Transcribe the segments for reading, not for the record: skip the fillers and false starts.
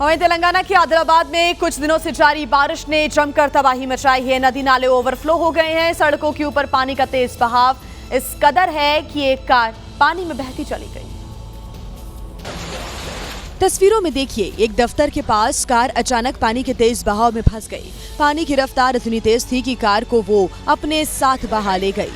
वहीं तेलंगाना के आदिलाबाद में कुछ दिनों से जारी बारिश ने जमकर तबाही मचाई है। नदी नाले ओवरफ्लो हो गए हैं। सड़कों के ऊपर पानी का तेज बहाव इस कदर है कि एक कार पानी में बहती चली गई। तस्वीरों में देखिए, एक दफ्तर के पास कार अचानक पानी के तेज बहाव में फंस गई। पानी की रफ्तार इतनी तेज थी कि कार को वो अपने साथ बहा ले गई।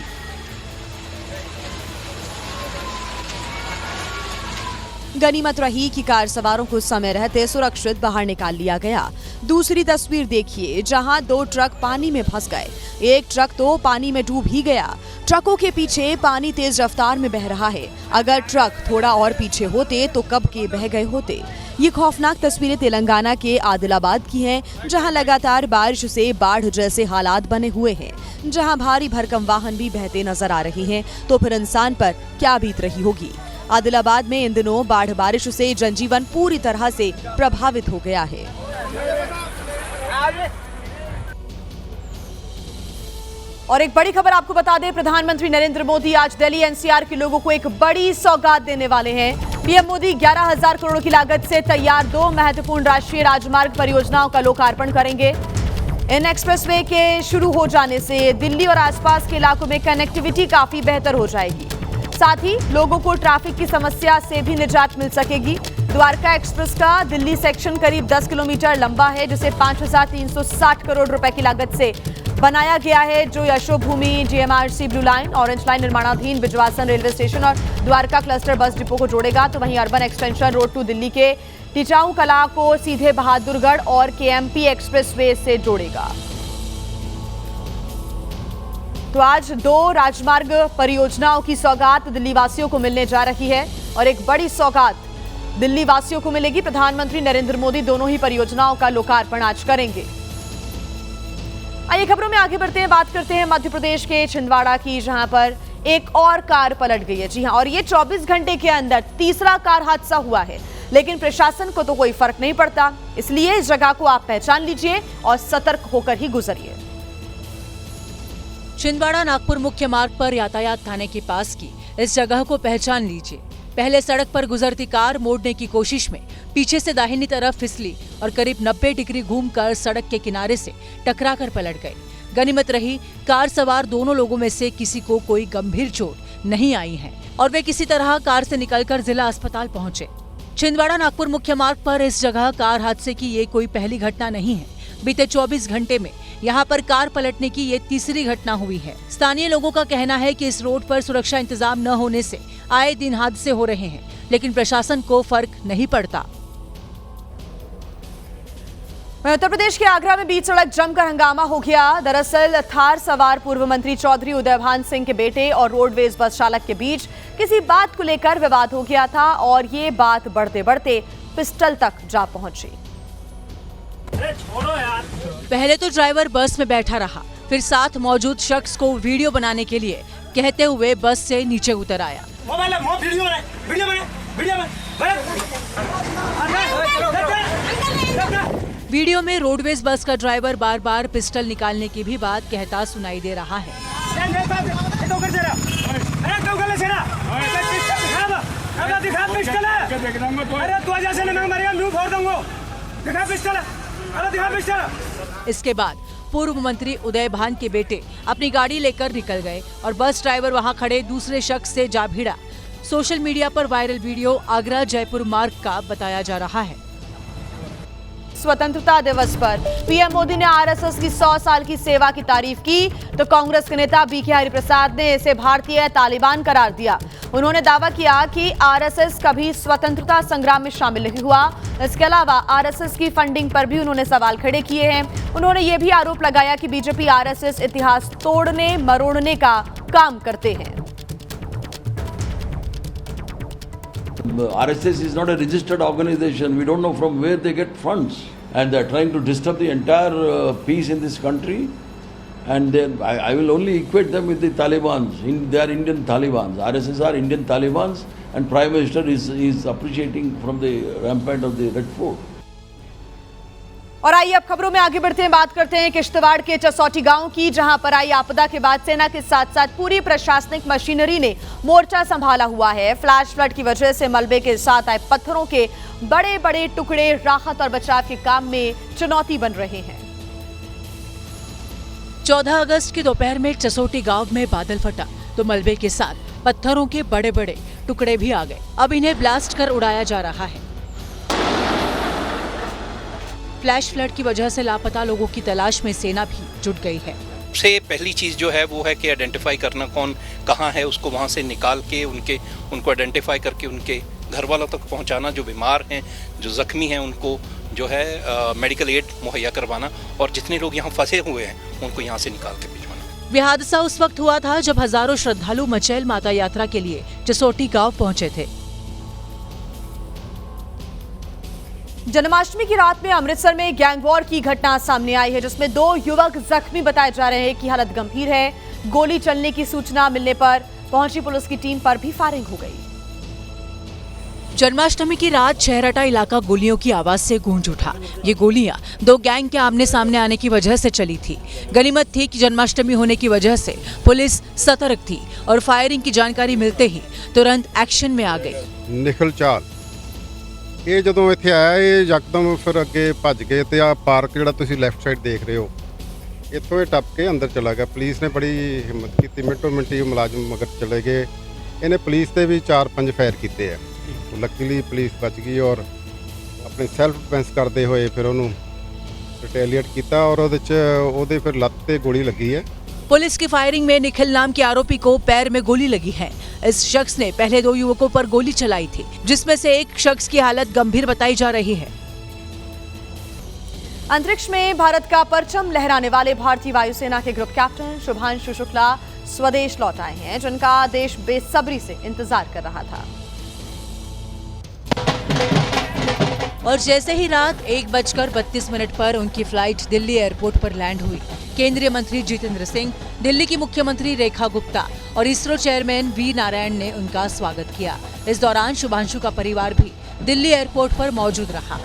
गनीमत रही कि कार सवारों को समय रहते सुरक्षित बाहर निकाल लिया गया। दूसरी तस्वीर देखिए, जहां 2 ट्रक पानी में फंस गए। एक ट्रक तो पानी में डूब ही गया। ट्रकों के पीछे पानी तेज रफ्तार में बह रहा है। अगर ट्रक थोड़ा और पीछे होते तो कब के बह गए होते। ये खौफनाक तस्वीरें तेलंगाना के आदिलाबाद की हैं, जहां लगातार बारिश से बाढ़ जैसे हालात बने हुए हैं। जहां भारी भरकम वाहन भी बहते नजर आ रहे हैं, तो फिर इंसान पर क्या बीत रही होगी। आदिलाबाद में इन दिनों बाढ़ बारिश से जनजीवन पूरी तरह से प्रभावित हो गया है। और एक बड़ी खबर आपको बता दें, प्रधानमंत्री नरेंद्र मोदी आज दिल्ली एनसीआर के लोगों को एक बड़ी सौगात देने वाले हैं। पीएम मोदी 11,000 करोड़ की लागत से तैयार 2 महत्वपूर्ण राष्ट्रीय राजमार्ग परियोजनाओं का लोकार्पण करेंगे। इन एक्सप्रेसवे के शुरू हो जाने से दिल्ली और आसपास के इलाकों में कनेक्टिविटी काफी बेहतर हो जाएगी। साथ ही लोगों को ट्रैफिक की समस्या से भी निजात मिल सकेगी। द्वारका एक्सप्रेस का दिल्ली सेक्शन करीब 10 किलोमीटर लंबा है, जिसे 5,360 करोड़ रुपए की लागत से बनाया गया है, जो Yashobhoomi, GMRC blue line, orange line निर्माणाधीन बिजवासन रेलवे स्टेशन और द्वारका क्लस्टर बस डिपो को जोड़ेगा। तो वहीं urban extension road to Delhi के टिचाऊ कला को सीधे बहादुरगढ़ और केएमपी एक्सप्रेसवे से जोड़ेगा। तो आज 2 राजमार्ग परियोजनाओं की सौगात दिल्ली वासियों को मिलने जा रही है और एक बड़ी सौगात दिल्ली वासियों को मिलेगी। प्रधानमंत्री नरेंद्र मोदी दोनों ही परियोजनाओं का लोकार्पण आज करेंगे। आइए खबरों में आगे बढ़ते हैं, बात करते हैं मध्य प्रदेश के छिंदवाड़ा की, जहां पर एक और कार पलट गई है। जी हां, और ये 24 घंटे के अंदर तीसरा कार हादसा हुआ है, लेकिन प्रशासन को तो कोई फर्क नहीं पड़ता। इसलिए इस जगह को आप पहचान लीजिए और सतर्क होकर ही गुजरिए। छिंदवाड़ा नागपुर मुख्य मार्ग पर यातायात थाने के पास की इस जगह को पहचान लीजिए। पहले सड़क पर गुजरती कार मोड़ने की कोशिश में पीछे से दाहिनी तरफ फिसली और करीब 90 डिग्री घूमकर सड़क के किनारे से टकराकर पलट गई। गनीमत रही कार सवार दोनों लोगों में से किसी को कोई गंभीर चोट नहीं आई है और वे किसी तरह कार से निकलकर जिला अस्पताल पहुंचे। छिंदवाड़ा नागपुर मुख्य मार्ग पर इस जगह कार हादसे की ये कोई पहली घटना नहीं है। बीते 24 घंटे में यहाँ पर कार पलटने की ये तीसरी घटना हुई है। स्थानीय लोगों का कहना है कि इस रोड पर सुरक्षा इंतजाम न होने से आए दिन हादसे हो रहे हैं, लेकिन प्रशासन को फर्क नहीं पड़ता। उत्तर प्रदेश के आगरा में बीच सड़क जमकर हंगामा हो गया। दरअसल थार सवार पूर्व मंत्री चौधरी उदयभान सिंह के बेटे और रोडवेज बस चालक के बीच किसी बात को लेकर विवाद हो गया था और ये बात बढ़ते बढ़ते पिस्टल तक जा पहुंची। पहले तो ड्राइवर बस में बैठा रहा, फिर साथ मौजूद शख्स को वीडियो बनाने के लिए कहते हुए बस से नीचे उतर आया। वीडियो में रोडवेज बस का ड्राइवर बार बार पिस्टल निकालने की भी बात कहता सुनाई दे रहा है। इसके बाद पूर्व मंत्री उदयभान के बेटे अपनी गाड़ी लेकर निकल गए और बस ड्राइवर वहां खड़े दूसरे शख्स से जा भिड़ा। सोशल मीडिया पर वायरल वीडियो आगरा जयपुर मार्ग का बताया जा रहा है। स्वतंत्रता दिवस पर पीएम मोदी ने आरएसएस की 100 साल की सेवा की तारीफ की, तो कांग्रेस के नेता बीके हरिप्रसाद ने इसे भारतीय तालिबान करार दिया। उन्होंने दावा किया कि आरएसएस कभी स्वतंत्रता संग्राम में शामिल नहीं हुआ। इसके अलावा आरएसएस की फंडिंग पर भी उन्होंने सवाल खड़े किए हैं। उन्होंने ये भी आरोप लगाया कि बीजेपी आरएसएस इतिहास तोड़ने मरोड़ने का काम करते हैं। RSS is not a registered organization. We don't know from where they get funds, and they are trying to disturb the entire peace in this country. And then I will only equate them with the Taliban. They are Indian Taliban. RSS are Indian Taliban, and Prime Minister is appreciating from the rampart of the Red Fort. और आइए अब खबरों में आगे बढ़ते हैं, बात करते हैं किश्तवाड़ के चसौटी गांव की, जहां पर आई आपदा के बाद सेना के साथ साथ पूरी प्रशासनिक मशीनरी ने मोर्चा संभाला हुआ है। फ्लैश फ्लड की वजह से मलबे के साथ आए पत्थरों के बड़े बड़े टुकड़े राहत और बचाव के काम में चुनौती बन रहे हैं। 14 अगस्त की दोपहर में चसोटी गांव में बादल फटा तो मलबे के साथ पत्थरों के बड़े बड़े टुकड़े भी आ गए। अब इन्हें ब्लास्ट कर उड़ाया जा रहा है। फ्लैश फ्लड की वजह से लापता लोगों की तलाश में सेना भी जुट गई है। सबसे पहली चीज़ जो है वो है कि आइडेंटिफाई करना कौन कहाँ है, उसको वहाँ से निकाल के उनको आइडेंटिफाई करके उनके घर वालों तक पहुँचाना, जो बीमार हैं, जो ज़ख्मी हैं, उनको जो है मेडिकल एड मुहैया करवाना, और जितने लोग यहाँ फंसे हुए हैं उनको यहाँ से निकाल के भिजवाना। यह हादसा उस वक्त हुआ था जब हजारों श्रद्धालु मचैल माता यात्रा के लिए चसोटी गांव पहुंचे थे। जन्माष्टमी की रात में अमृतसर में गैंगवॉर की घटना सामने आई है, जिसमें 2 युवक जख्मी बताए जा रहे हैं कि हालत गंभीर है। गोली चलने की सूचना मिलने पर पहुंची पुलिस की टीम पर भी फायरिंग हो गई। जन्माष्टमी की रात शहरटा इलाका गोलियों की आवाज से गूंज उठा। ये गोलियां 2 गैंग के आमने सामने आने की वजह से चली थी। गनीमत थी कि जन्माष्टमी होने की वजह से पुलिस सतर्क थी और फायरिंग की जानकारी मिलते ही तुरंत एक्शन में आ गई। निखल चाल ਇਹ ਜਦੋਂ ਇੱਥੇ ਆਇਆ ਇਹ ਯਕਦਮ ਫਿਰ ਅੱਗੇ ਭੱਜ ਗਏ ਤੇ ਆ ਪਾਰਕ ਜਿਹੜਾ ਤੁਸੀਂ ਲੈਫਟ ਸਾਈਡ ਦੇਖ ਰਹੇ ਹੋ ਇੱਥੋਂ ਇਹ ਟੱਪ ਕੇ ਅੰਦਰ ਚਲਾ ਗਿਆ। ਪੁਲਿਸ ਨੇ ਬੜੀ ਹਿੰਮਤ ਕੀਤੀ, ਮਿੰਟੋ ਮਿੰਟੀ ਮੁਲਾਜ਼ਮ ਮਗਰ ਚਲੇ ਗਏ। ਇਹਨੇ ਪੁਲਿਸ ਤੇ ਵੀ 4-5 ਫਾਇਰ ਕੀਤੇ ਆ। ਲੱਕੀਲੀ ਪੁਲਿਸ ਬਚ ਗਈ ਔਰ ਆਪਣੇ ਸੈਲਫ ਡਿਫੈਂਸ ਕਰਦੇ ਹੋਏ ਫਿਰ ਉਹਨੂੰ ਰਿਟੈਲੀਏਟ ਕੀਤਾ ਔਰ ਉਹਦੇ ਫਿਰ ਲੱਤ ਤੇ ਗੋਲੀ ਲੱਗੀ ਹੈ। पुलिस की फायरिंग में निखिल नाम के आरोपी को पैर में गोली लगी है। इस शख्स ने पहले 2 युवकों पर गोली चलाई थी, जिसमें से एक शख्स की हालत गंभीर बताई जा रही है। अंतरिक्ष में भारत का परचम लहराने वाले भारतीय वायुसेना के ग्रुप कैप्टन शुभांशु शुक्ला स्वदेश लौट आए हैं, जिनका देश बेसब्री से इंतजार कर रहा था। और जैसे ही रात 1:32 पर उनकी फ्लाइट दिल्ली एयरपोर्ट पर लैंड हुई, केंद्रीय मंत्री जितेंद्र सिंह, दिल्ली की मुख्यमंत्री रेखा गुप्ता और इसरो चेयरमैन वी नारायण ने उनका स्वागत किया। इस दौरान शुभांशु का परिवार भी दिल्ली एयरपोर्ट पर मौजूद रहा।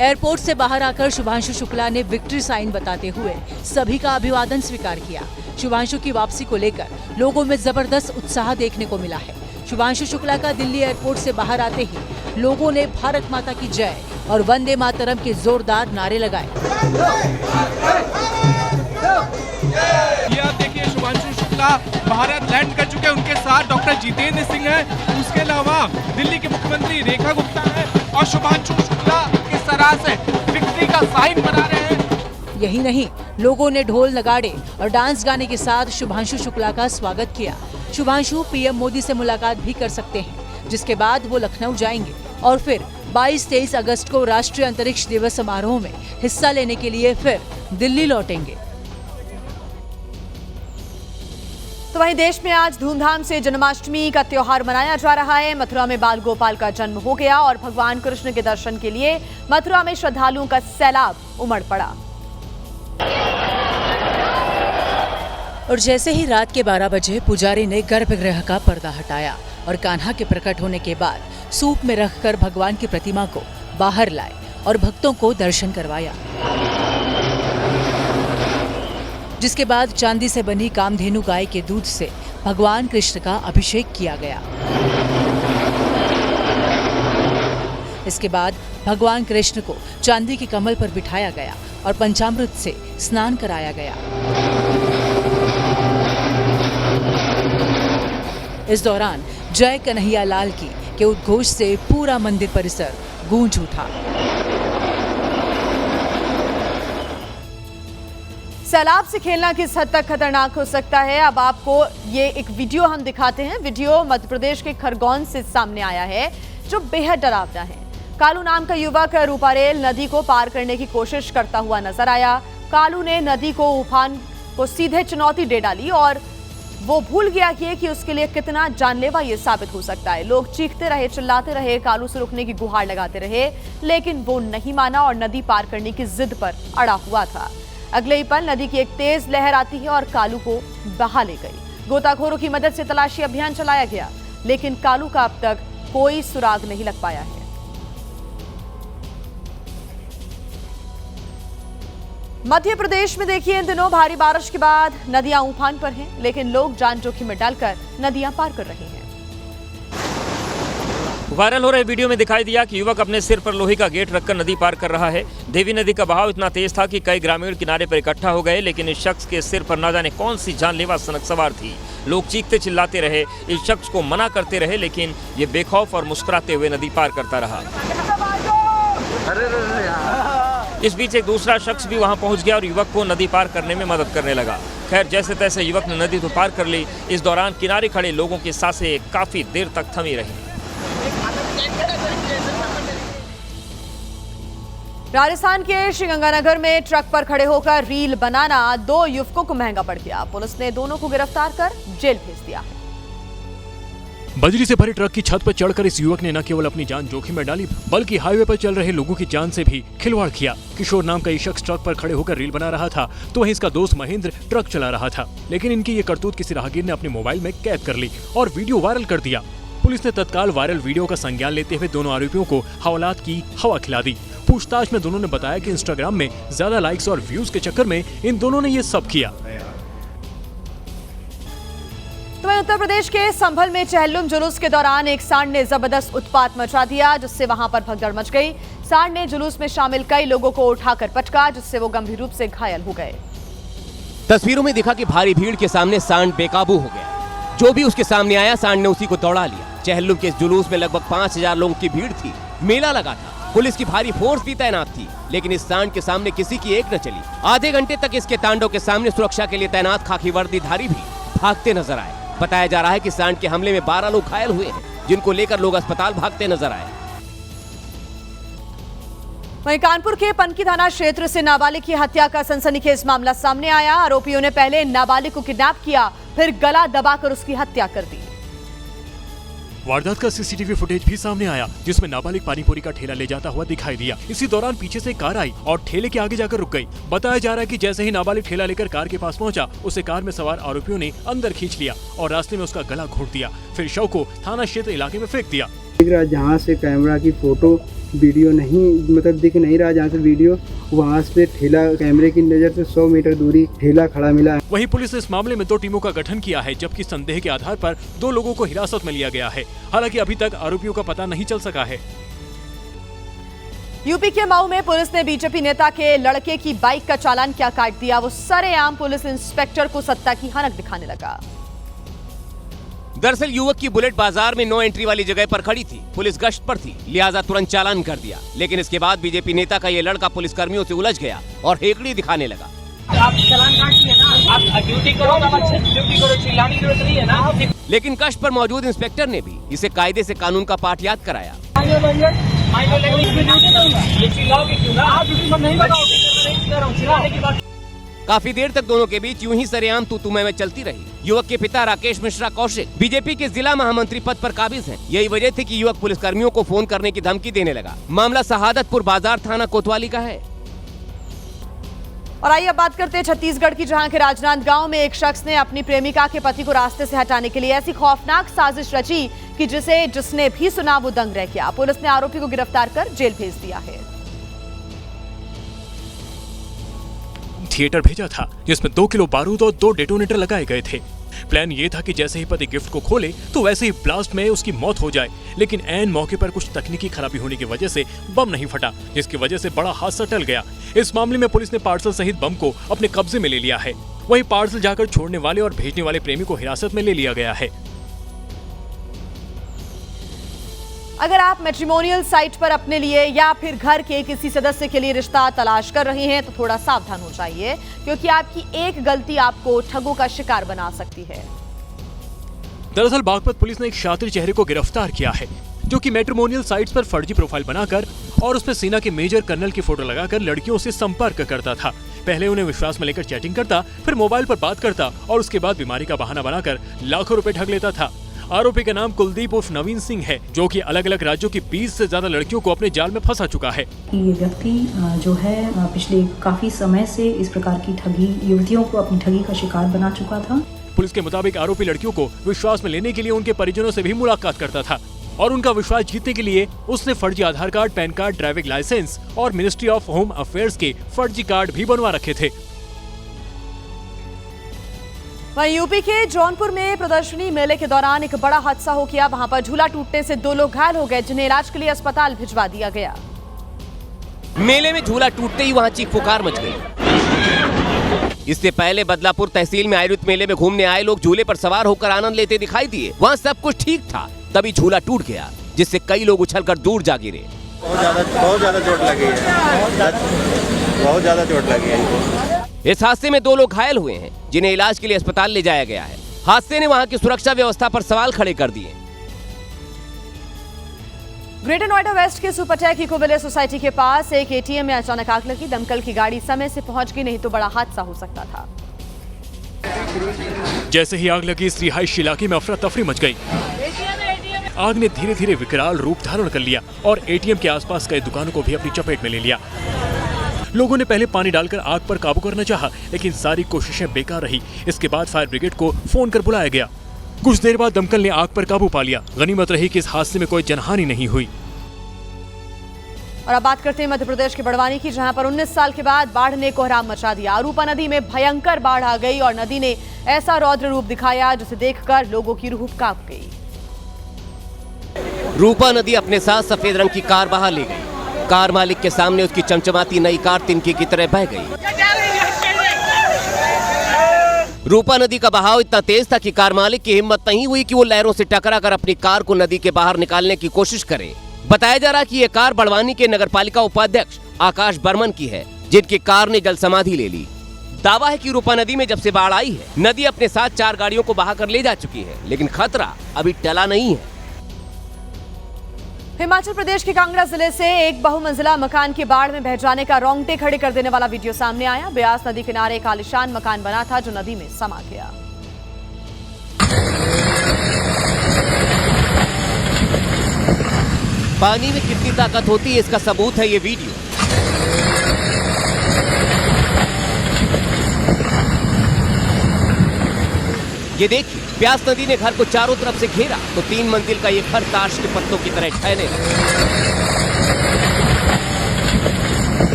एयरपोर्ट से बाहर आकर शुभांशु शुक्ला ने विक्ट्री साइन बताते हुए सभी का अभिवादन स्वीकार किया। शुभांशु की वापसी को लेकर लोगों में जबरदस्त उत्साह देखने को मिला है। शुभांशु शुक्ला का दिल्ली एयरपोर्ट से बाहर आते ही लोगों ने भारत माता की जय और वंदे मातरम के जोरदार नारे लगाए। यह देखिए शुभांशु शुक्ला भारत लैंड कर चुके हैं, उनके साथ डॉक्टर जितेंद्र सिंह है, उसके अलावा दिल्ली के मुख्यमंत्री रेखा गुप्ता है और शुभांशु शुक्ला इस तरह से विक्ट्री का साइन बना रहे हैं। यही नहीं, लोगों ने ढोल नगाड़े और डांस गाने के साथ शुभांशु शुक्ला का स्वागत किया। शुभांशु पीएम मोदी से मुलाकात भी कर सकते हैं, जिसके बाद वो लखनऊ जाएंगे और फिर 22-23 अगस्त को राष्ट्रीय अंतरिक्ष दिवस समारोह में हिस्सा लेने के लिए फिर दिल्ली लौटेंगे। तो वहीं देश में आज धूमधाम से जन्माष्टमी का त्योहार मनाया जा रहा है। मथुरा में बाल गोपाल का जन्म हो गया और भगवान कृष्ण के दर्शन के लिए मथुरा में श्रद्धालुओं का सैलाब उमड़ पड़ा। और जैसे ही रात के 12 बजे पुजारी ने गर्भगृह का पर्दा हटाया और कान्हा के प्रकट होने के बाद सूप में रखकर भगवान की प्रतिमा को बाहर लाए और भक्तों को दर्शन करवाया, जिसके बाद चांदी से बनी कामधेनु गाय के दूध से भगवान कृष्ण का अभिषेक किया गया। इसके बाद भगवान कृष्ण को चांदी के कमल पर बिठाया गया और पंचामृत से स्नान कराया गया। इस दौरान जय कन्हैया लाल की के उद्घोष से पूरा मंदिर परिसर गूंज उठा। सैलाब से खेलना किस हद तक खतरनाक हो सकता है, अब आपको ये एक वीडियो हम दिखाते हैं। वीडियो मध्य प्रदेश के खरगोन से सामने आया है, जो बेहद डरावना है। कालू नाम का युवक रूपारेल नदी को पार करने की कोशिश करता हुआ नजर आया। कालू ने नदी को उफान को सीधे चुनौती दे डाली और वो भूल गया कि उसके लिए कितना जानलेवा ये साबित हो सकता है। लोग चीखते रहे, चिल्लाते रहे, कालू से रुकने की गुहार लगाते रहे, लेकिन वो नहीं माना और नदी पार करने की जिद पर अड़ा हुआ था। अगले ही पल नदी की एक तेज लहर आती है और कालू को बहा ले गई। गोताखोरों की मदद से तलाशी अभियान चलाया गया, लेकिन कालू का अब तक कोई सुराग नहीं लग पाया है। मध्य प्रदेश में देखिए इन दिनों भारी बारिश के बाद नदियां उफान पर हैं, लेकिन लोग जान जोखिम में डालकर नदियां पार कर रहे हैं। वायरल हो रहे वीडियो में दिखाई दिया कि युवक अपने सिर पर लोहे का गेट रखकर नदी पार कर रहा है। देवी नदी का बहाव इतना तेज था कि कई ग्रामीण किनारे पर इकट्ठा हो गए, लेकिन इस शख्स के सिर पर न जाने कौन सी जानलेवा सनक सवार थी। लोग चीखते चिल्लाते रहे, इस शख्स को मना करते रहे, लेकिन ये बेखौफ और मुस्कुराते हुए नदी पार करता रहा। इस बीच एक दूसरा शख्स भी वहां पहुंच गया और युवक को नदी पार करने में मदद करने लगा। खैर, जैसे तैसे युवक ने नदी तो पार कर ली। इस दौरान किनारे खड़े लोगों की सांसें काफी देर तक थमी रही। राजस्थान के श्रीगंगानगर में ट्रक पर खड़े होकर रील बनाना 2 युवकों को महंगा पड़ गया। पुलिस ने दोनों को गिरफ्तार कर जेल भेज दिया। बजरी से भरे ट्रक की छत पर चढ़कर इस युवक ने न केवल अपनी जान जोखिम में डाली, बल्कि हाईवे पर चल रहे लोगों की जान से भी खिलवाड़ किया। किशोर नाम का ये शख्स ट्रक पर खड़े होकर रील बना रहा था, तो वहीं इसका दोस्त महेंद्र ट्रक चला रहा था। लेकिन इनकी ये करतूत किसी राहगीर ने अपने मोबाइल में कैद कर ली और वीडियो वायरल कर दिया। पुलिस ने तत्काल वायरल वीडियो का संज्ञान लेते हुए दोनों आरोपियों को हवालात की हवा खिला दी। पूछताछ में दोनों ने बताया कि इंस्टाग्राम में ज्यादा लाइक्स और व्यूज के चक्कर में इन दोनों ने ये सब किया। तो उत्तर प्रदेश के संभल में चहलुम जुलूस के दौरान एक सांड ने जबरदस्त उत्पात मचा दिया, जिससे वहां पर भगदड़ मच गई। सांड ने जुलूस में शामिल कई लोगों को उठाकर पटका, जिससे वो गंभीर रूप से घायल हो गए। तस्वीरों में दिखा कि भारी भीड़ के सामने सांड बेकाबू हो गया। जो भी उसके सामने आया, सांड ने उसी को दौड़ा लिया। चहलुम के इस जुलूस में लगभग 5000 लोगों की भीड़ थी। मेला लगा था, पुलिस की भारी फोर्स भी तैनात थी, लेकिन इस सांड के सामने किसी की एक न चली। आधे घंटे तक इसके तांडव के सामने सुरक्षा के लिए तैनात खाकी वर्दीधारी भी भागते नजर आए। बताया जा रहा है कि सांड के हमले में 12 लोग घायल हुए हैं, जिनको लेकर लोग अस्पताल भागते नजर आए। वहीं कानपुर के पनकी थाना क्षेत्र से नाबालिग की हत्या का सनसनीखेज मामला सामने आया। आरोपियों ने पहले नाबालिग को किडनैप किया, फिर गला दबाकर उसकी हत्या कर दी। वारदात का सीसीटीवी फुटेज भी सामने आया, जिसमें नाबालिग पानीपुरी का ठेला ले जाता हुआ दिखाई दिया। इसी दौरान पीछे से कार आई और ठेले के आगे जाकर रुक गई। बताया जा रहा है कि जैसे ही नाबालिग ठेला लेकर कार के पास पहुंचा, उसे कार में सवार आरोपियों ने अंदर खींच लिया और रास्ते में उसका गला घोंट दिया। फिर शव को थाना क्षेत्र इलाके में फेंक दिया। जहाँ से कैमरा की फोटो वीडियो नहीं दिख नहीं रहा, जहाँ से वीडियो वहाँ से ठेला कैमरे की नज़र से 100 मीटर दूरी ठेला खड़ा मिला। वहीं पुलिस ने इस मामले में 2 टीमों का गठन किया है, जबकि संदेह के आधार पर 2 लोगों को हिरासत में लिया गया है। हालांकि अभी तक आरोपियों का पता नहीं चल सका है। यूपी के मऊ में पुलिस ने बीजेपी नेता के लड़के की बाइक का चालान क्या काट दिया। वो सरेआम पुलिस इंस्पेक्टर को सत्ता की हनक दिखाने लगा। दरअसल युवक की बुलेट बाजार में नो एंट्री वाली जगह पर खड़ी थी। पुलिस गश्त पर थी, लिहाजा तुरंत चालान कर दिया। लेकिन इसके बाद बीजेपी नेता का ये लड़का पुलिस कर्मियों से उलझ गया और हेकड़ी दिखाने लगा। आप चालान काट दिए ना, आप ड्यूटी करो, ड्यूटी करो, चिल्लाने की जरूरत नहीं है ना। लेकिन गश्त पर मौजूद इंस्पेक्टर ने भी इसे कायदे से कानून का पाठ याद कराया। काफी देर तक दोनों के बीच यूं ही सरेआम तू मैं चलती रही। युवक के पिता राकेश मिश्रा कौशिक बीजेपी के जिला महामंत्री पद पर काबिज हैं। यही वजह थी कि युवक पुलिस कर्मियों को फोन करने की धमकी देने लगा। मामला शहादतपुर बाजार थाना कोतवाली का है। और आइए अब बात करते हैं छत्तीसगढ़ की, जहां के राजनांदगांव में एक शख्स ने अपनी प्रेमिका के पति को रास्ते से हटाने के लिए ऐसी खौफनाक साजिश रची कि जिसने भी सुना वो दंग रह गया। पुलिस ने आरोपी को गिरफ्तार कर जेल भेज दिया है। थिएटर भेजा था, जिसमें 2 किलो बारूद और 2 डेटोनेटर लगाए गए थे। प्लान ये था कि जैसे ही पति गिफ्ट को खोले तो वैसे ही ब्लास्ट में उसकी मौत हो जाए। लेकिन ऐन मौके पर कुछ तकनीकी खराबी होने की वजह से बम नहीं फटा, जिसकी वजह से बड़ा हादसा टल गया। इस मामले में पुलिस ने पार्सल सहित बम को अपने कब्जे में ले लिया है। वहीं पार्सल जाकर छोड़ने वाले और भेजने वाले प्रेमी को हिरासत में ले लिया गया है। अगर आप मैट्रिमोनियल साइट पर अपने लिए या फिर घर के किसी सदस्य के लिए रिश्ता तलाश कर रहे हैं तो थोड़ा सावधान हो जाइए, क्योंकि आपकी एक गलती आपको ठगों का शिकार बना सकती है। दरअसल बागपत पुलिस ने एक शातिर चेहरे को गिरफ्तार किया है, जो कि मैट्रिमोनियल साइट्स पर फर्जी प्रोफाइल बनाकर और उसमें सेना के मेजर कर्नल की फोटो लगाकर लड़कियों से संपर्क करता था। पहले उन्हें विश्वास में लेकर चैटिंग करता, फिर मोबाइल पर बात करता और उसके बाद बीमारी का बहाना बनाकर लाखों रुपए ठग लेता था। आरोपी का नाम कुलदीप उर्फ नवीन सिंह है, जो कि अलग अलग राज्यों की 20 से ज्यादा लड़कियों को अपने जाल में फंसा चुका है। ये व्यक्ति जो है पिछले काफी समय से इस प्रकार की ठगी युवतियों को अपनी ठगी का शिकार बना चुका था। पुलिस के मुताबिक आरोपी लड़कियों को विश्वास में लेने के लिए उनके परिजनों से भी मुलाकात करता था। और उनका विश्वास जीतने के लिए उसने फर्जी Aadhaar card, PAN card, driving licence और मिनिस्ट्री ऑफ होम अफेयर्स के फर्जी कार्ड भी बनवा रखे थे। वहीं यूपी के जौनपुर में प्रदर्शनी मेले के दौरान एक बड़ा हादसा हो गया। वहां पर झूला टूटने से 2 लोग घायल हो गए, जिन्हें इलाज के लिए अस्पताल भिजवा दिया गया। मेले में झूला टूटते ही वहां चीख पुकार मच गई। इससे पहले बदलापुर तहसील में आयोजित मेले में घूमने आए लोग झूले पर सवार होकर आनंद लेते दिखाई दिए। वहां सब कुछ ठीक था, तभी झूला टूट गया, जिससे कई लोग उछलकर दूर जा गिरे। बहुत ज्यादा चोट लगी है, बहुत ज्यादा चोट लगी है। इस हादसे में 2 लोग घायल हुए हैं, जिन्हें इलाज के लिए अस्पताल ले जाया गया है। हादसे ने वहां की सुरक्षा व्यवस्था पर सवाल खड़े कर दिए। ग्रेटर नोएडा वेस्ट के सुपरटेक इकोविले सोसाइटी के पास एक एटीएम में अचानक आग लगी। दमकल की गाड़ी समय से पहुंच गई, नहीं तो बड़ा हादसा हो सकता था। जैसे ही आग लगी, इस रिहायशी इलाके में अफरा तफरी मच गई। आग ने धीरे धीरे विकराल रूप धारण कर लिया और एटीएम के आसपास कई दुकानों को भी अपनी चपेट में ले लिया। लोगों ने पहले पानी डालकर आग पर काबू करना चाहा, लेकिन सारी कोशिशें बेकार रही। इसके बाद फायर ब्रिगेड को फोन कर बुलाया गया। कुछ देर बाद दमकल ने आग पर काबू पा लिया। गनीमत रही कि इस हादसे में कोई जनहानि नहीं हुई। और अब बात करते हैं मध्य प्रदेश के बड़वानी की, जहां पर 19 साल के बाद बाढ़ ने कोहराम मचा दिया। रूपा नदी में भयंकर बाढ़ आ गई और नदी ने ऐसा रौद्र रूप दिखाया जिसे देखकर लोगों की रूह कांप गई। रूपा नदी अपने साथ सफेद रंग की कार बहा ले गई। कार मालिक के सामने उसकी चमचमाती नई कार तिनके की तरह बह गई। रूपा नदी का बहाव इतना तेज था कि कार मालिक की हिम्मत नहीं हुई कि वो लहरों से टकराकर अपनी कार को नदी के बाहर निकालने की कोशिश करे। बताया जा रहा कि ये कार बड़वानी के नगरपालिका उपाध्यक्ष आकाश बर्मन की है, जिनकी कार ने जल समाधि ले ली। दावा है कि रूपा नदी में जब से बाढ़ आई है, नदी अपने साथ 4 गाड़ियों को बहाकर ले जा चुकी है, लेकिन खतरा अभी टला नहीं है। हिमाचल प्रदेश के कांगड़ा जिले से एक बहुमंजिला मकान की बाढ़ में बह जाने का रोंगटे खड़े कर देने वाला वीडियो सामने आया। ब्यास नदी किनारे एक आलीशान मकान बना था, जो नदी में समा गया। पानी में कितनी ताकत होती है, इसका सबूत है ये वीडियो। ये देखिए, ब्यास नदी ने घर को चारों तरफ से घेरा तो 3 मंजिल का ये घर ताश के पत्तों की तरह फैलने लगा।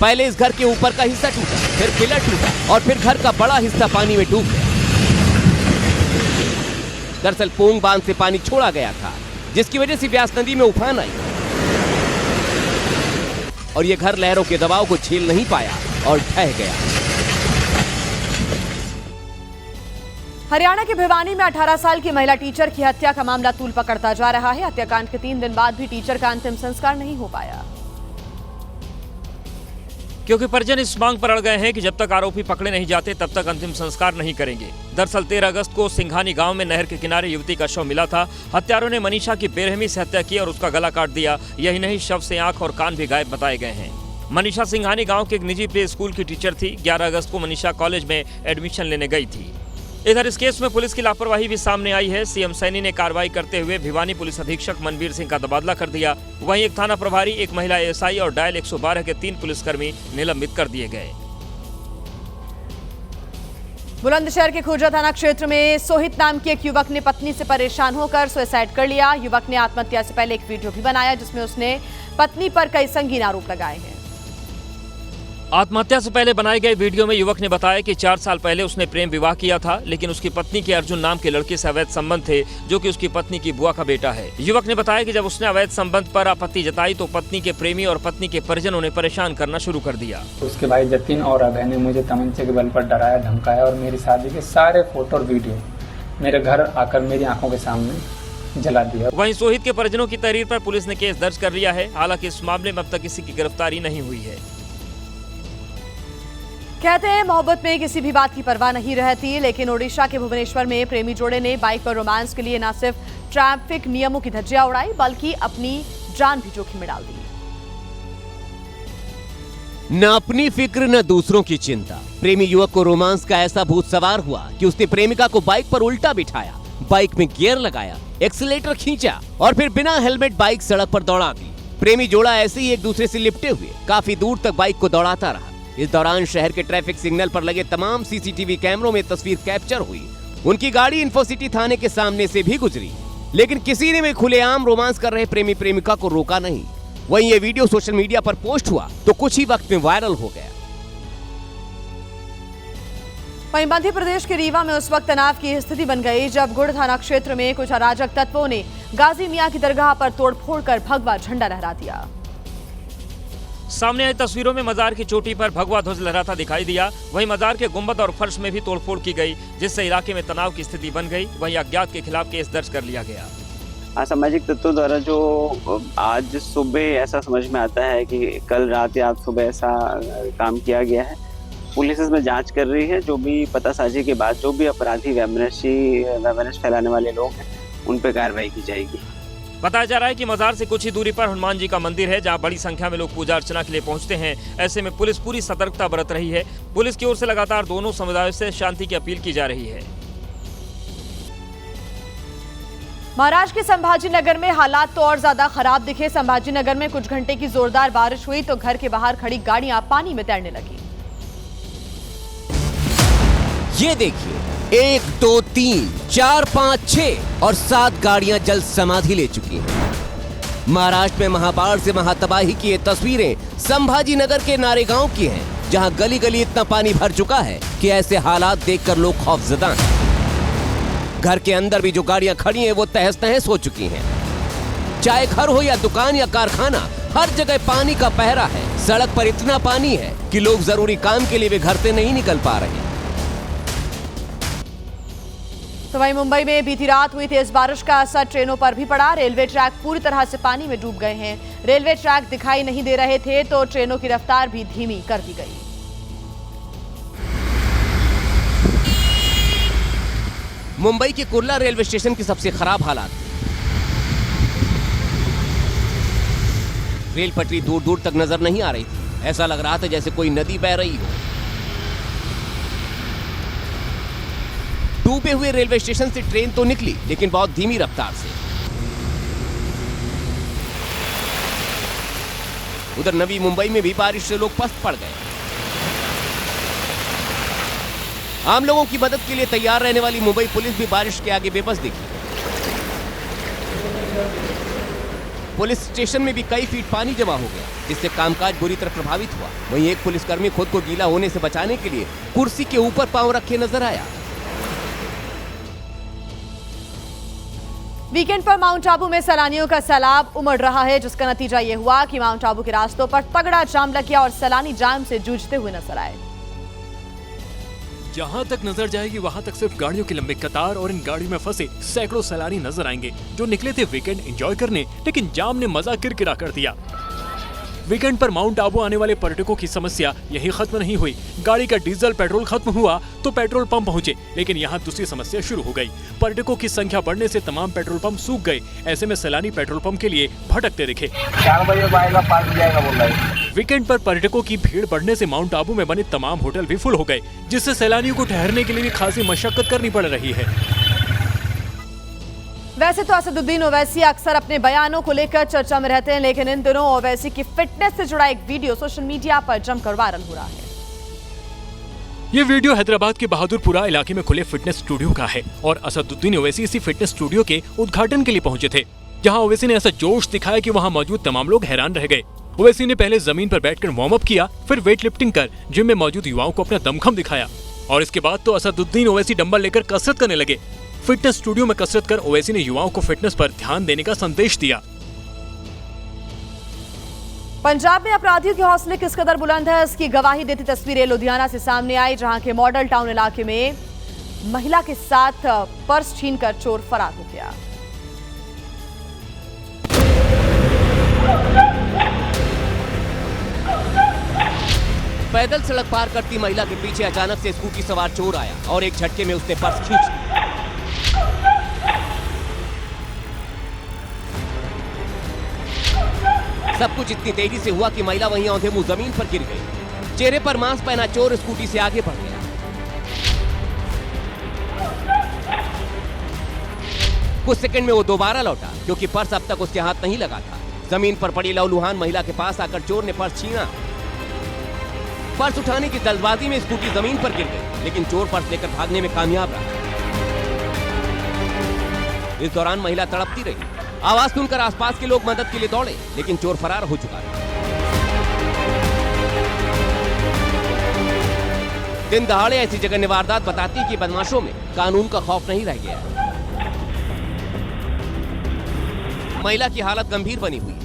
पहले इस घर के ऊपर का हिस्सा टूटा, फिर पिलर टूटा और फिर घर का बड़ा हिस्सा पानी में डूब गया। दरअसल पोंग बांध से पानी छोड़ा गया था, जिसकी वजह से ब्यास नदी में उफान आई और ये घर लहरों के दबाव को झेल नहीं पाया और ढह गया। हरियाणा के भिवानी में 18 साल की महिला टीचर की हत्या का मामला तूल पकड़ता जा रहा है। हत्याकांड के 3 दिन बाद भी टीचर का अंतिम संस्कार नहीं हो पाया, क्योंकि परिजन इस मांग पर अड़ गए हैं कि जब तक आरोपी पकड़े नहीं जाते तब तक अंतिम संस्कार नहीं करेंगे। दरअसल 13 अगस्त को सिंघानी गांव में नहर के किनारे युवती का शव मिला था। हत्यारों ने मनीषा की बेरहमी से हत्या की और उसका गला काट दिया। यही नहीं, शव से आंख और कान भी गायब बताए गए हैं। मनीषा सिंघानी गाँव के एक निजी प्ले स्कूल की टीचर थी। 11 अगस्त को मनीषा कॉलेज में एडमिशन लेने गई थी। इधर इस केस में पुलिस की लापरवाही भी सामने आई है। सीएम सैनी ने कार्रवाई करते हुए भिवानी पुलिस अधीक्षक मनवीर सिंह का तबादला कर दिया। वहीं एक थाना प्रभारी, एक महिला एएसआई और डायल 112 के 3 पुलिसकर्मी निलंबित कर दिए गए। बुलंदशहर के खुर्जा थाना क्षेत्र में सोहित नाम के एक युवक ने पत्नी से परेशान होकर सुसाइड कर लिया। युवक ने आत्महत्या से पहले एक वीडियो भी बनाया, जिसमें उसने पत्नी पर कई संगीन आरोप लगाए हैं। आत्महत्या से पहले बनाए गए वीडियो में युवक ने बताया कि 4 साल पहले उसने प्रेम विवाह किया था, लेकिन उसकी पत्नी के अर्जुन नाम के लड़के से अवैध संबंध थे, जो कि उसकी पत्नी की बुआ का बेटा है। युवक ने बताया कि जब उसने अवैध संबंध पर आपत्ति जताई तो पत्नी के प्रेमी और पत्नी के परिजनों ने परेशान करना शुरू कर दिया। उसके भाई जतिन और अभय ने मुझे तमंचे के बल पर डराया, धमकाया और मेरी शादी के सारे फोटो और वीडियो मेरे घर आकर मेरी आंखों के सामने जला दिया। वहीं सोहित के परिजनों की तहरीर पर पुलिस ने केस दर्ज कर लिया है। हालांकि इस मामले में अब तक किसी की गिरफ्तारी नहीं हुई है। कहते हैं मोहब्बत में किसी भी बात की परवाह नहीं रहती, लेकिन ओडिशा के भुवनेश्वर में प्रेमी जोड़े ने बाइक पर रोमांस के लिए न सिर्फ ट्रैफिक नियमों की धज्जियां उड़ाई, बल्कि अपनी जान भी जोखिम में डाल दी। न अपनी फिक्र न दूसरों की चिंता। प्रेमी युवक को रोमांस का ऐसा भूत सवार हुआ कि उसने प्रेमिका को बाइक पर उल्टा बिठाया, बाइक में गियर लगाया, एक्सीलेटर खींचा और फिर बिना हेलमेट बाइक सड़क पर दौड़ा दी। प्रेमी जोड़ा ऐसे ही एक दूसरे से लिपटे हुए काफी दूर तक बाइक को दौड़ाता रहा। इस दौरान शहर के ट्रैफिक सिग्नल पर लगे तमाम सीसीटीवी कैमरों में तस्वीर कैप्चर हुई। उनकी गाड़ी इन्फोसिटी थाने के सामने से भी गुजरी। लेकिन किसी ने भी खुलेआम रोमांस कर रहे प्रेमी प्रेमिका को रोका नहीं। वहीं ये वीडियो सोशल मीडिया पर पोस्ट हुआ तो कुछ ही वक्त में वायरल हो गया। वहीं मध्य प्रदेश के रीवा में उस वक्त तनाव की स्थिति बन गई जब गुड़ थाना क्षेत्र में कुछ अराजक तत्वों ने गाजी मियां की दरगाह पर तोड़फोड़ कर भगवा झंडा लहरा दिया। सामने आई तस्वीरों में मजार की चोटी पर भगवा ध्वज लहराता दिखाई दिया। वहीं मजार के गुंबद और फर्श में भी तोड़फोड़ की गई, जिससे इलाके में तनाव की स्थिति बन गई। वहीं अज्ञात के खिलाफ केस दर्ज कर लिया गया। असामाजिक तत्वों द्वारा जो आज सुबह ऐसा समझ में आता है कि कल रात या आज सुबह ऐसा काम किया गया है। पुलिस इसमें जांच कर रही है। जो भी पतासाजी के बाद जो भी अपराधी वैमनस्य फैलाने वाले लोग हैं उन पर कार्रवाई की जाएगी। बताया जा रहा है कि मजार से कुछ ही दूरी पर हनुमान जी का मंदिर है, जहां बड़ी संख्या में लोग पूजा अर्चना के लिए पहुंचते हैं। ऐसे में पुलिस पूरी सतर्कता बरत रही है। पुलिस की ओर से लगातार दोनों समुदायों से शांति की अपील की जा रही है। महाराष्ट्र के संभाजी नगर में हालात तो और ज्यादा खराब दिखे। संभाजी नगर में कुछ घंटे की जोरदार बारिश हुई तो घर के बाहर खड़ी गाड़ियां पानी में तैरने लगी। ये देखिए, 1, 2, 3, 4, 5, 6 और 7 गाड़ियां जल समाधि ले चुकी हैं। महाराष्ट्र में महाबाढ़ से महातबाही की ये तस्वीरें संभाजी नगर के नारेगांव की हैं, जहां गली गली इतना पानी भर चुका है कि ऐसे हालात देखकर लोग खौफजदा हैं। घर के अंदर भी जो गाड़ियां खड़ी हैं वो तहस नहस हो चुकी हैं। चाहे घर हो या दुकान या कारखाना, हर जगह पानी का पहरा है। सड़क पर इतना पानी है कि लोग जरूरी काम के लिए भी घर से नहीं निकल पा रहे। तो वहीं मुंबई में बीती रात हुई तेज बारिश का असर ट्रेनों पर भी पड़ा। रेलवे ट्रैक पूरी तरह से पानी में डूब गए हैं। रेलवे ट्रैक दिखाई नहीं दे रहे थे तो ट्रेनों की रफ्तार भी धीमी कर दी गई। मुंबई के कुर्ला रेलवे स्टेशन की सबसे खराब हालात। रेल पटरी दूर दूर तक नजर नहीं आ रही थी। ऐसा लग रहा था जैसे कोई नदी बह रही हो। डूबे हुए रेलवे स्टेशन से ट्रेन तो निकली, लेकिन बहुत धीमी रफ्तार से। उधर नवी मुंबई में भी बारिश से लोग पस्त पड़ गए। आम लोगों की मदद के लिए तैयार रहने वाली मुंबई पुलिस भी बारिश के आगे बेबस दिखी। पुलिस स्टेशन में भी कई फीट पानी जमा हो गया, जिससे कामकाज बुरी तरह प्रभावित हुआ। वहीं एक पुलिसकर्मी खुद को गीला होने से बचाने के लिए कुर्सी के ऊपर पांव रखे नजर आया। वीकेंड पर माउंट आबू में सैलानियों का सैलाब उमड़ रहा है, जिसका नतीजा ये हुआ कि माउंट आबू के रास्तों पर तगड़ा जाम लग गया और सैलानी जाम से जूझते हुए नजर आए। जहां तक नजर जाएगी वहां तक सिर्फ गाड़ियों की लंबी कतार और इन गाड़ियों में फंसे सैकड़ों सैलानी नजर आएंगे, जो निकले थे वीकेंड एंजॉय करने, लेकिन जाम ने मजा किरकिरा कर दिया। वीकेंड पर माउंट आबू आने वाले पर्यटकों की समस्या यही खत्म नहीं हुई। गाड़ी का डीजल पेट्रोल खत्म हुआ तो पेट्रोल पंप पहुंचे, लेकिन यहाँ दूसरी समस्या शुरू हो गई। पर्यटकों की संख्या बढ़ने से तमाम पेट्रोल पंप सूख गए। ऐसे में सैलानी पेट्रोल पंप के लिए भटकते दिखे। 4 बजे आएगा, 5 बजे आएगा बोल रहा है। वीकेंड पर पर्यटकों की भीड़ बढ़ने से माउंट आबू में बने तमाम होटल भी फुल हो गए, जिससे सैलानियों को ठहरने के लिए भी खासी मशक्कत करनी पड़ रही है। वैसे तो असदुद्दीन ओवैसी अक्सर अपने बयानों को लेकर चर्चा में रहते हैं, लेकिन इन दिनों ओवैसी की फिटनेस से जुड़ा एक वीडियो सोशल मीडिया पर जमकर वायरल हो रहा है। ये वीडियो हैदराबाद के बहादुरपुरा इलाके में खुले फिटनेस स्टूडियो का है और असदुद्दीन ओवैसी इसी फिटनेस स्टूडियो के उद्घाटन के लिए पहुंचे थे, जहां ओवैसी ने ऐसा जोश दिखाया कि वहां मौजूद तमाम लोग हैरान रह गए। ओवैसी ने पहले जमीन पर बैठकर वार्म अप किया, फिर वेट लिफ्टिंग कर जिम में मौजूद युवाओं को अपना दमखम दिखाया और इसके बाद तो असदुद्दीन ओवैसी डंबल लेकर कसरत करने लगे। फिटनेस स्टूडियो में कसरत कर ओवैसी ने युवाओं को फिटनेस पर ध्यान देने का संदेश दिया। पंजाब में अपराधियों के हौसले किस कदर बुलंद है, इसकी गवाही देती तस्वीरें लुधियाना से सामने आई, जहां के मॉडल टाउन इलाके में महिला के साथ पर्स छीनकर चोर फरार हो गया। पैदल सड़क पार करती महिला के पीछे अचानक से स्कूटी सवार चोर आया और एक झटके में उसने पर्स खींच लिया। सब कुछ इतनी तेजी से हुआ कि महिला वहीं औंधे मुंह जमीन पर गिर गई। चेहरे पर मास्क पहना चोर स्कूटी से आगे बढ़ गया। कुछ सेकंड में वो दोबारा लौटा, क्योंकि पर्स अब तक उसके हाथ नहीं लगा था। जमीन पर पड़ी लहूलुहान महिला के पास आकर चोर ने पर्स छीना। पर्स उठाने की जल्दबाजी में स्कूटी जमीन पर गिर गई, लेकिन चोर पर्स लेकर भागने में कामयाब रहा। इस दौरान महिला तड़पती रही। आवाज सुनकर आसपास के लोग मदद के लिए दौड़े, लेकिन चोर फरार हो चुका था। दिन दहाड़े ऐसी जघन्य वारदात बताती है कि बदमाशों में कानून का खौफ नहीं रह गया है। महिला की हालत गंभीर बनी हुई है।